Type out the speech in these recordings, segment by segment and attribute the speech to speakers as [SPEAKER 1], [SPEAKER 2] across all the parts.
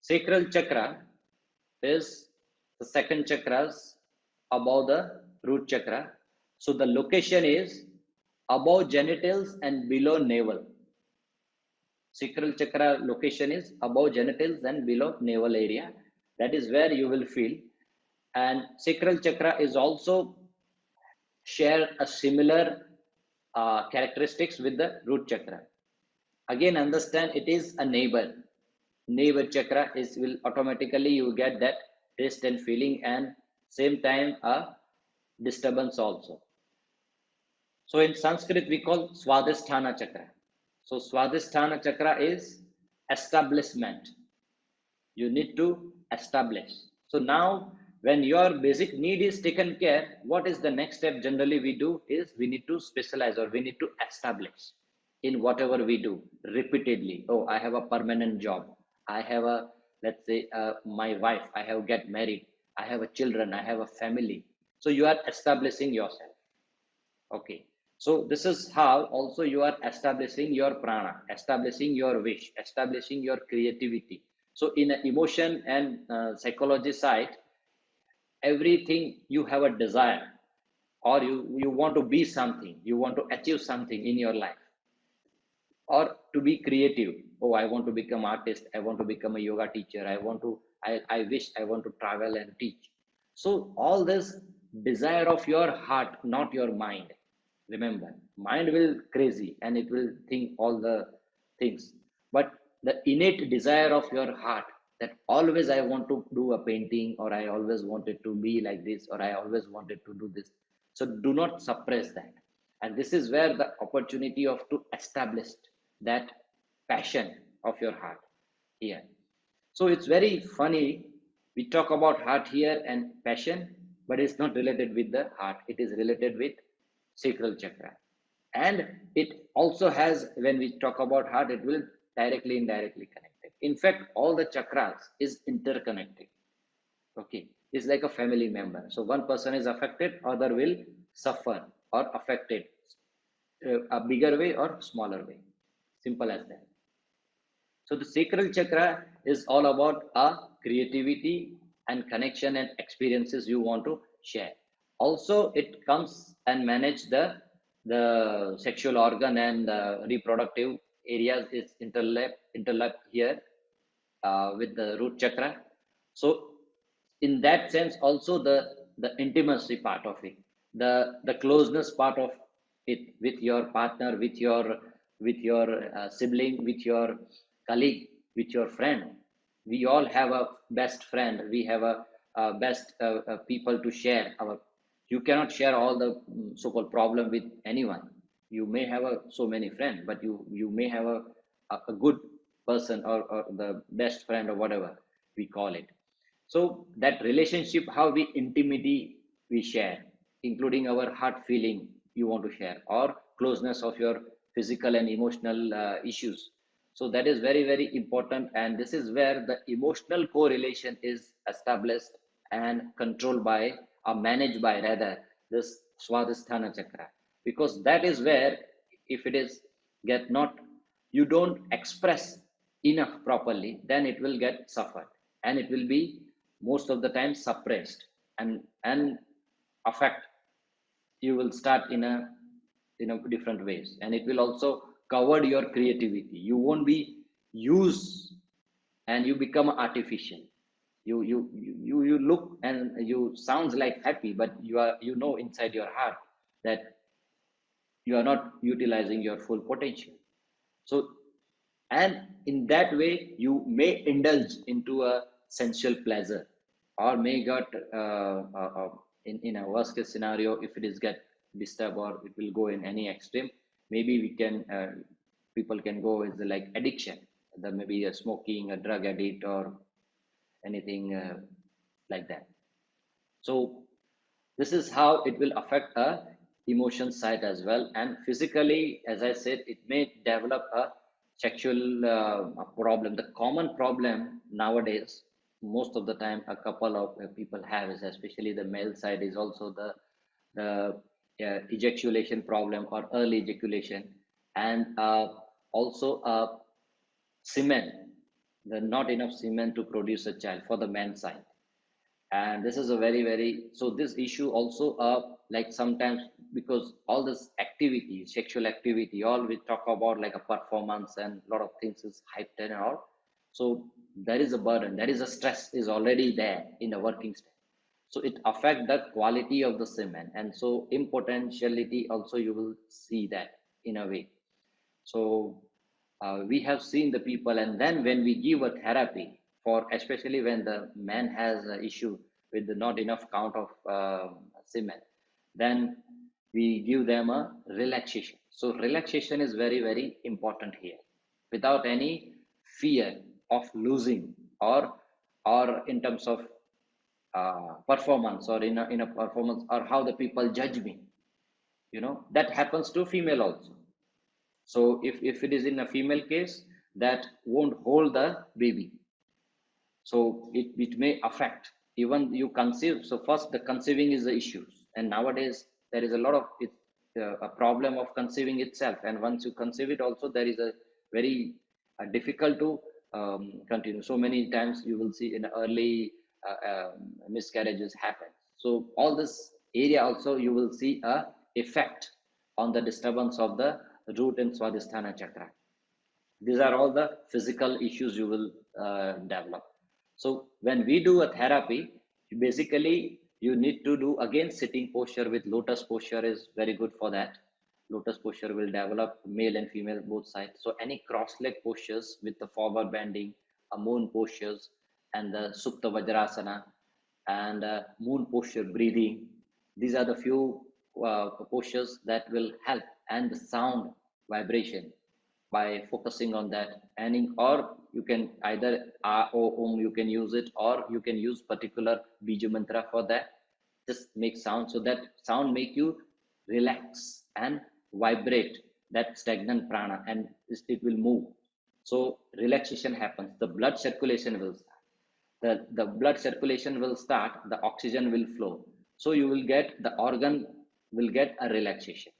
[SPEAKER 1] Sacral chakra is the second chakras above the root chakra. So the location is above genitals and below navel. Sacral chakra location is above genitals and below navel area. That is where you will feel. And sacral chakra is also share a similar characteristics with the root chakra. Again, understand it is a neighbor. Neighbor chakra is will automatically you get that taste and feeling, and same time a disturbance also. So in Sanskrit we call Swadhithana chakra. So Swadhisthana chakra is establishment. You need to establish. So now when your basic need is taken care, what is the next step generally we do is we need to specialize, or we need to establish in whatever we do repeatedly. Oh, I have a permanent job. I have a, let's say, my wife, I have get married. I have a children, I have a family. So you are establishing yourself. Okay. So this is how also you are establishing your prana, establishing your wish, establishing your creativity. So in an emotion and psychology side, everything you have a desire, or you want to be something, you want to achieve something in your life, or to be creative. Oh, I want to become artist. I want to become a yoga teacher. I wish I want to travel and teach. So all this desire of your heart, not your mind. Remember, mind will crazy and it will think all the things, but the innate desire of your heart, that always I want to do a painting, or I always wanted to be like this, or I always wanted to do this. So do not suppress that. And this is where the opportunity of to establish that passion of your heart here. So it's very funny. We talk about heart here and passion, but it's not related with the heart. It is related with sacral chakra. And it also has, when we talk about heart, it will directly, indirectly connected. In fact, all the chakras is interconnected. Okay. It's like a family member. So one person is affected, other will suffer or affected, a bigger way or smaller way. Simple as that. So the sacral chakra is all about creativity and connection and experiences you want to share. Also, it comes and manage the sexual organ and reproductive areas is interlap here with the root chakra. So in that sense, also the intimacy part of it, the closeness part of it with your partner, with your sibling, with your colleague, with your friend. We all have a best friend. We have a best people to share our. You cannot share all the so-called problem with anyone. You may have so many friends, but you may have a good person, or the best friend, or whatever we call it. So that relationship, how we intimacy we share, including our heart feeling you want to share, or closeness of your physical and emotional issues. So that is very, very important. And this is where the emotional correlation is established and controlled by, or managed by rather, this Swadhisthana chakra. Because that is where, if it is get not, you don't express enough properly, then it will get suffered, and it will be most of the time suppressed, and affect, you will start in a different ways, and it will also cover your creativity. You won't be used, and you become artificial. You look and you sounds like happy, but you are, inside your heart that you are not utilizing your full potential. So, and in that way you may indulge into a sensual pleasure, or may get in a worst case scenario, if it is get disturbed, or it will go in any extreme, maybe we can people can go with the, like, addiction. There may be a smoking, a drug addict, or anything like that. So this is how it will affect a emotion side as well. And physically, as I said, it may develop a sexual problem. The common problem nowadays, most of the time, a couple of people have is, especially the male side, is also the ejaculation problem, or early ejaculation, and also semen. There's not enough semen to produce a child for the man side. And this is a very, so this issue also like sometimes, because all this activity, sexual activity, all we talk about like a performance and a lot of things is hyped and all. So there is a burden, there is a stress is already there in the working state. So it affect the quality of the semen, and so impotentiality also you will see that in a way. So we have seen the people, and then when we give a therapy for, especially when the man has an issue with the not enough count of semen, then we give them a relaxation. So relaxation is very important here, without any fear of losing, or in terms of performance, or in a performance, or how the people judge me. That happens to female also. So if it is in a female case, that won't hold the baby. So it may affect even you conceive. So first the conceiving is the issues, and nowadays there is a lot of a problem of conceiving itself. And once you conceive it also, there is a very difficult to continue. So many times you will see in early miscarriages happen. So all this area also you will see a effect on the disturbance of the root and Swadhithana chakra. These are all the physical issues you will develop. So when we do a therapy, basically you need to do again sitting posture with lotus posture is very good for that. Lotus posture will develop male and female both sides. So any cross leg postures with the forward bending, a moon postures, and the Supta Vajrasana, and moon posture breathing. These are the few postures that will help, and the sound vibration by focusing on that. And or you can either ah or om, you can use it, or you can use particular bija mantra for that. Just make sound, so that sound make you relax and vibrate that stagnant prana, and it will move. So relaxation happens, the blood circulation will start. The blood circulation will start, the oxygen will flow. So you will get, the organ will get a relaxation.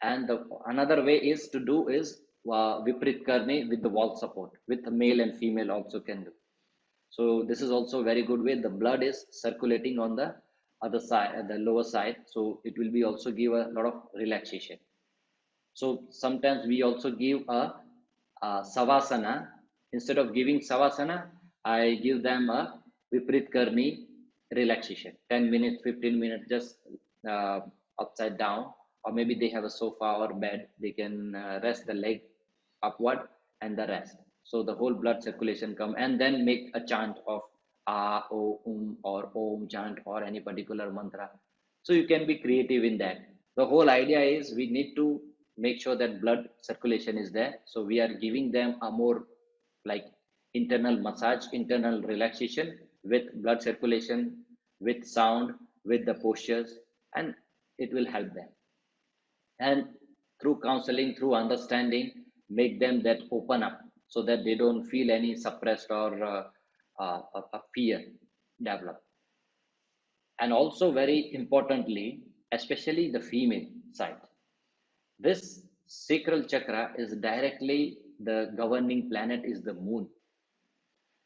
[SPEAKER 1] And another way is to do is Viprit Karni with the wall support, with the male and female also can do. So this is also a very good way. The blood is circulating on the other side, the lower side. So it will be also give a lot of relaxation. So sometimes we also give a savasana. Instead of giving savasana, I give them a Viprit Karni relaxation. 10 minutes, 15 minutes, just upside down, or maybe they have a sofa or bed. They can rest the leg upward and the rest. So the whole blood circulation come, and then make a chant of ah, o, or om chant, or any particular mantra. So you can be creative in that. The whole idea is we need to make sure that blood circulation is there. So we are giving them a more like internal massage, internal relaxation with blood circulation, with sound, with the postures, and it will help them. And through counseling, through understanding, make them that open up, so that they don't feel any suppressed or a fear develop. And also very importantly, especially the female side, this sacral chakra is directly, the governing planet is the moon.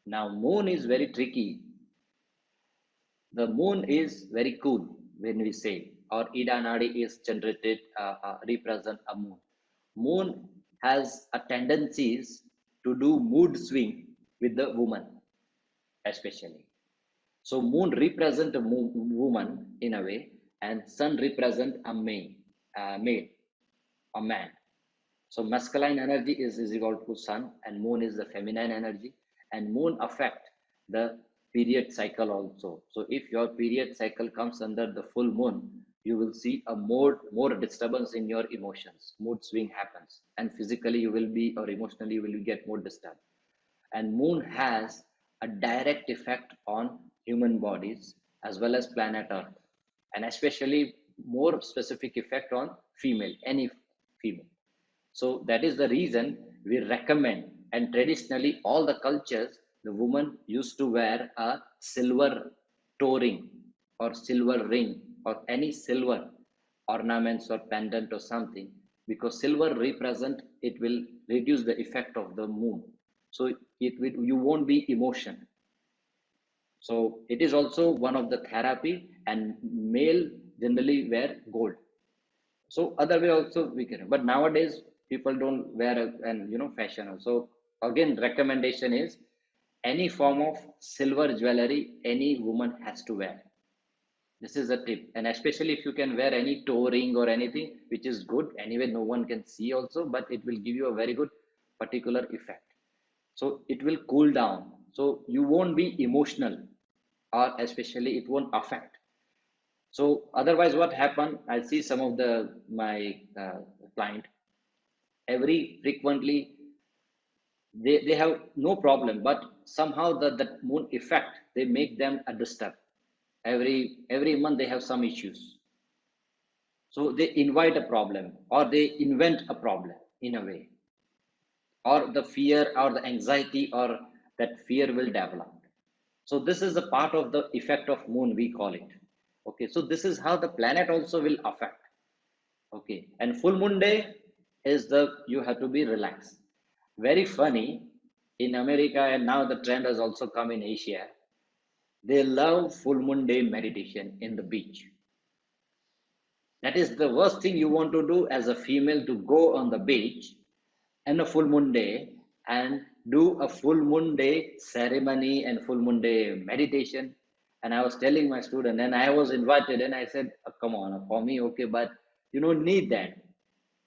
[SPEAKER 1] Now moon is very tricky. The moon is very cool when we say, or Ida Nadi is generated, represent a moon. Moon has a tendencies to do mood swing with the woman, especially. So moon represent a woman in a way, and sun represent a male, a man. So masculine energy is equal to sun, and moon is the feminine energy, and moon affect the period cycle also. So if your period cycle comes under the full moon, you will see a more disturbance in your emotions. Mood swing happens, and physically you will be, or emotionally you will get more disturbed. And moon has a direct effect on human bodies as well as planet Earth, and especially more specific effect on female, any female. So that is the reason we recommend, and traditionally all the cultures, the woman used to wear a silver toe ring or silver ring or any silver ornaments or pendant or something, because silver represent, it will reduce the effect of the moon. So you won't be emotion. So it is also one of the therapy, and male generally wear gold. So other way also we can, but nowadays people don't wear and fashion. So again, recommendation is any form of silver jewelry any woman has to wear. This is a tip, and especially if you can wear any toe ring or anything, which is good. Anyway, no one can see also, but it will give you a very good particular effect. So it will cool down. So you won't be emotional, or especially it won't affect. So otherwise, what happen? I see some of the my client every frequently they have no problem, but somehow the moon effect they make them a disturb. Every month they have some issues. So they invite a problem or they invent a problem in a way, or the fear or the anxiety or that fear will develop. So this is a part of the effect of moon, we call it. Okay, so this is how the planet also will affect. Okay, and full moon day is the you have to be relaxed. Very funny, in America, and now the trend has also come in Asia. They love full moon day meditation in the beach. That is the worst thing you want to do as a female, to go on the beach and a full moon day and do a full moon day ceremony and full moon day meditation. And I was telling my student, and I was invited, and I said, "Oh, come on, for me, okay, but you don't need that."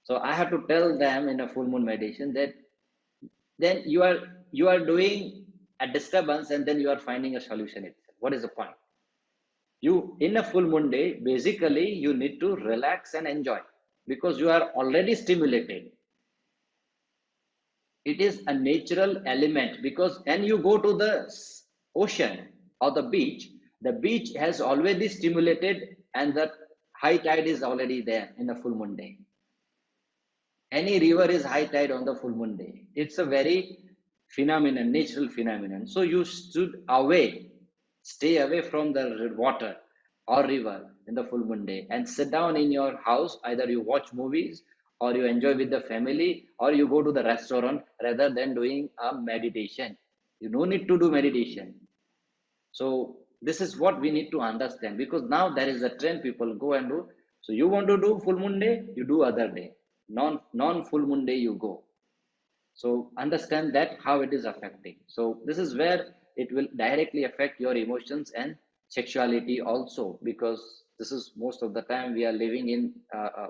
[SPEAKER 1] So I have to tell them in a full moon meditation that then you are doing a disturbance, and then you are finding a solution itself. What is the point? You in a full moon day, basically you need to relax and enjoy, because you are already stimulated. It is a natural element, because when you go to the ocean or the beach has already stimulated, and the high tide is already there in a full moon day. Any river is high tide on the full moon day. It's a very phenomenon, natural phenomenon. So you should stay away from the water or river in the full moon day and sit down in your house. Either you watch movies or you enjoy with the family or you go to the restaurant, rather than doing a meditation. You don't need to do meditation. So this is what we need to understand, because now there is a trend, people go and do. So you want to do full moon day, you do other day. Non full moon day you go. So understand that how it is affecting. So this is where it will directly affect your emotions and sexuality also, because this is most of the time we are living in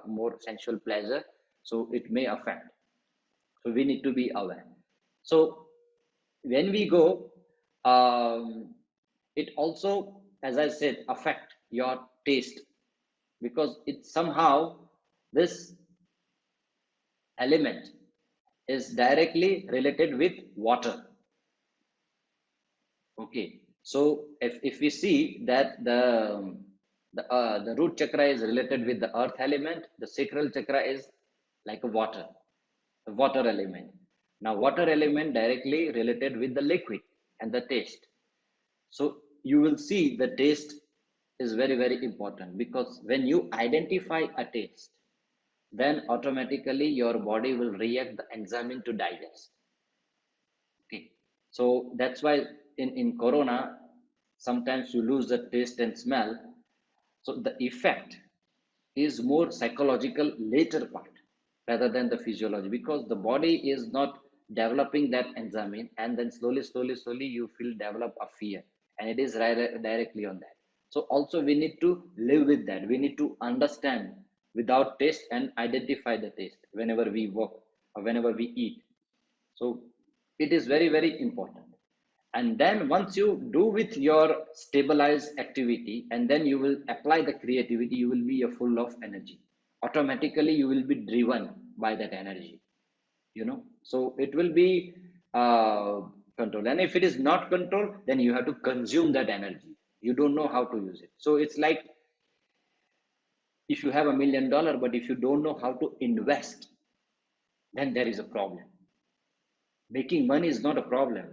[SPEAKER 1] more sensual pleasure. So it may affect. So we need to be aware. So when we go, it also, as I said, affect your taste, because it somehow this element is directly related with water. Okay, so if we see that the root chakra is related with the earth element, the sacral chakra is like a water, the water element. Now water element directly related with the liquid and the taste. So you will see the taste is very, very important, because when you identify a taste, then automatically your body will react the enzyme to digest. Okay, so that's why in corona, sometimes you lose the taste and smell. So the effect is more psychological later part rather than the physiology, because the body is not developing that enzyme, and then slowly you feel develop a fear, and it is directly on that. So also we need to live with that. We need to understand without taste and identify the taste whenever we walk or whenever we eat. So it is very, very important. And then once you do with your stabilized activity, and then you will apply the creativity, you will be full of energy. Automatically you will be driven by that energy, so it will be control. And if it is not control, then you have to consume that energy. You don't know how to use it. So it's like if you have $1 million, but if you don't know how to invest, then there is a problem. Making money is not a problem.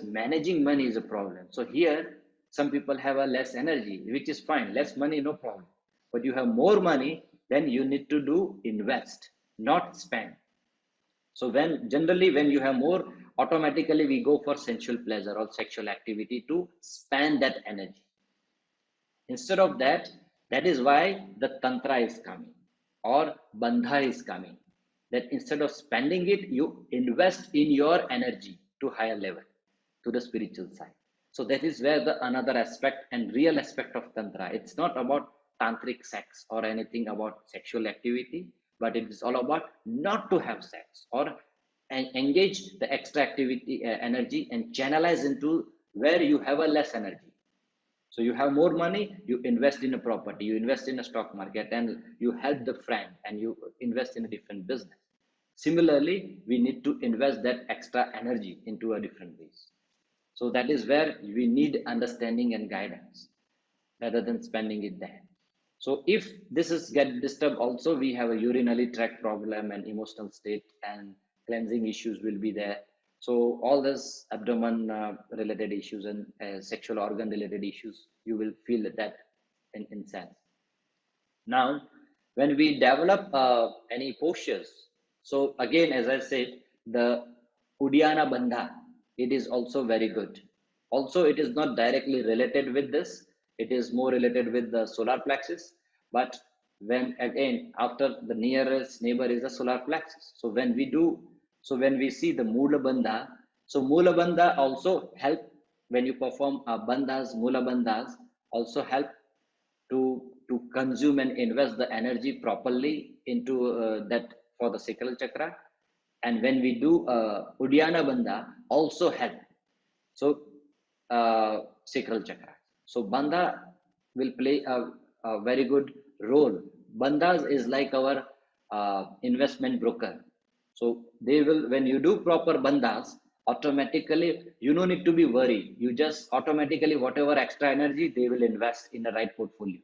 [SPEAKER 1] Managing money is a problem. So here, some people have a less energy, which is fine. Less money, no problem. But you have more money, then you need to do invest, not spend. So generally when you have more automatically we go for sensual pleasure or sexual activity to spend that energy. Instead of that, that is why the tantra is coming or bandha is coming. That instead of spending it, you invest in your energy to higher level, to the spiritual side. So that is where the another aspect and real aspect of tantra. It's not about tantric sex or anything about sexual activity, but it is all about not to have sex or engage the extra activity energy and channelize into where you have a less energy. So you have more money, you invest in a property, you invest in a stock market, and you help the friend and you invest in a different business. Similarly, we need to invest that extra energy into a different ways. So that is where we need understanding and guidance rather than spending it there. So if this is get disturbed also, we have a urinary tract problem and emotional state and cleansing issues will be there. So all this abdomen related issues and sexual organ related issues, you will feel that in sense. Now, when we develop any postures, so again, as I said, the Uddiyana Bandha, it is also very good. Also, it is not directly related with this. It is more related with the solar plexus. But when again, after the nearest neighbor is the solar plexus. So when we do, so when we see the Mula Bandha, so Mula Bandha also help when you perform bandhas, Mula Bandhas also help to consume and invest the energy properly into that for the sacral chakra. And when we do Uddiyana Bandha also help. So sacral chakra. So Bandha will play a very good role. Bandhas is like our investment broker. So they will, when you do proper bandhas, automatically you don't need to be worried. You just automatically whatever extra energy they will invest in the right portfolio.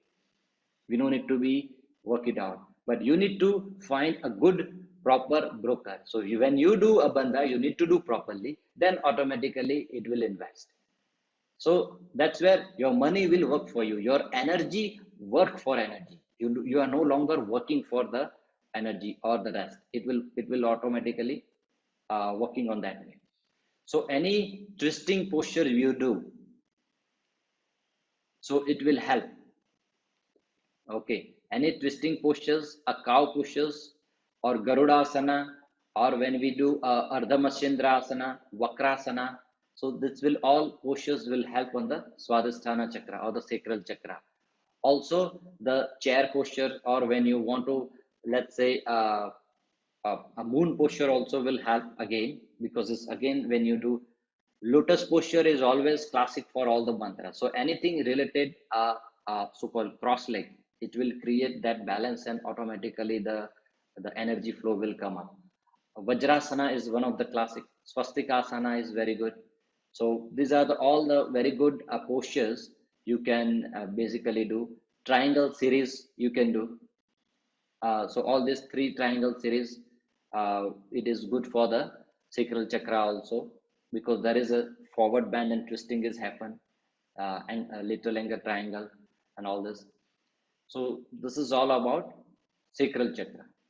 [SPEAKER 1] We don't need to be work it out, but you need to find a good proper broker. So when you do a bandha, you need to do properly. Then automatically it will invest. So that's where your money will work for you. Your energy work for energy. You are no longer working for the energy or the rest. It will automatically working on that way. So any twisting posture you do, so it will help. Okay, any twisting postures, a cow postures, or Garudasana, or when we do Ardha Matsyendrasana, Vakrasana. So this will all postures will help on the Swadhithana chakra or the sacral chakra. Also, the chair posture, or when you want to, let's say, a moon posture also will help again, because it's again when you do lotus posture is always classic for all the mantras. So anything related so-called cross leg, it will create that balance and automatically the energy flow will come up. Vajrasana is one of the classic. Swastikasana is very good. So these are all the very good postures you can basically do. Triangle series you can do. So all these three triangle series, it is good for the sacral chakra also, because there is a forward bend and twisting is happen, and a little angle triangle and all this. So this is all about sacral chakra.